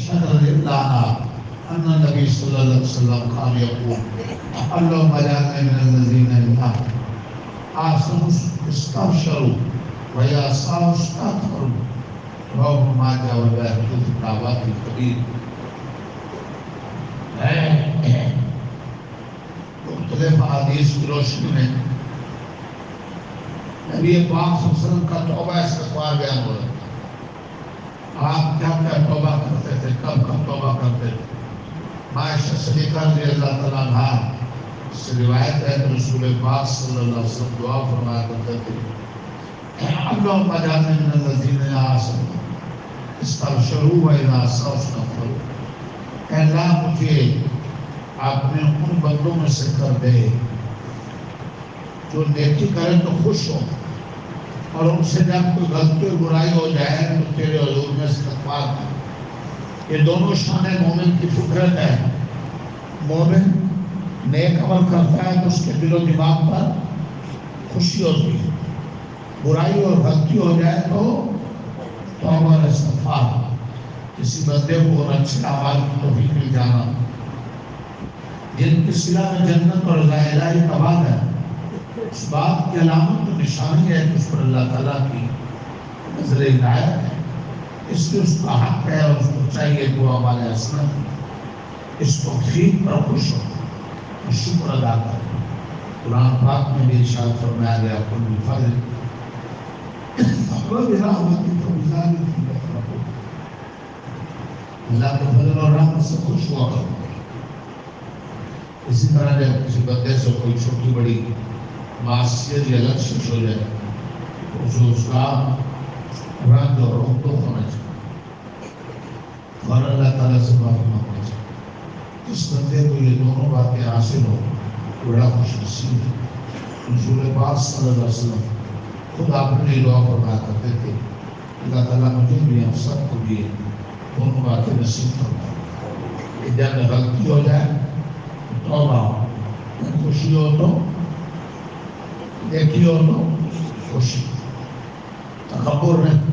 أشهد أن لا إله أن النبي صلى الله عليه وسلم كان يقول اللهم اجعلنا من الذين إذا آسوا استبشروا ويأسوا استغفروا رواه ابن ماجه والبيهقي في الدعوات الكبير. مختلف حدیث کی روشنی میں نبی پاک صلی اللہ علیہ وسلم کا توبہ استغفار بیان ہو رہا ہے. آپ کیا کیا توبہ کرتے تھے, کب کب توبہ کرتے تھے؟ عائشہ صدیقہ رضی اللہ تعالیٰ عنہا سے روایت ہے کہ رسول پاک صلی اللہ علیہ وسلم دعا فرمایا کرتے تھے اللہم اجعلنا من الذین آسوا استبشروا واذا اساءوا استغفروا. اے اللہ مجھے اپنے ان بندوں میں سے کر دے جو نیکی کریں تو خوش ہو, اور ان سے جب کوئی غلطی اور برائی ہو جائے تو تیرے حضور میں استغفار کر. یہ دونوں شان مومن کی فطرت ہے. مومن نیک عمل کرتا ہے تو اس کے دل و دماغ پر خوشی ہوتی ہے, برائی اور غلطی ہو جائے تو توبہ اور استغفار. کسی بندے کو اچھے اعمال کی توفیق مل جانا جن کی صلہ میں جنت اور رضا الہی کا وعدہ ہے, اس بات کی علامت و نشانی ہے کہ اس پر اللہ تعالیٰ کی نظر عنایت ہے. اس لیے اس کا حق ہے اور اس کو چاہیے کہ وہ ہمارے اصلاح اس توفیق پر خوش ہو اور شکر ادا کرے. قرآن پاک میں بھی ارشاد فرمایا گیا قل بفضل وبرحمتہ فبذلک فلیفرحوا. اللہ کے فضل اور رحمت سے خوش ہوا کرو. اسی طرح جب کسی بندے سے کوئی چھوٹی بڑی معصیت یا لغزش ہو جائے تو اسے اس کا رد اور روک ٹوک ہونا چاہیے اور اللہ تعالیٰ سے معافی مانگنا چاہیے. جس بندے کو یہ دونوں باتیں حاصل ہو بڑا خوش نصیب ہے. رسول پاک صلی اللہ علیہ وسلم خود اپنے لیے دعا فرمایا کرتے تھے اللہ تعالیٰ مجھے بھی ہم سب کو بھی دونوں باتیں نصیب فرمائے کہ جب غلطی ہو جائے توبہ ہو, خوشی ہو تو نیکی ہو تو خوشی, تکبر نہیں.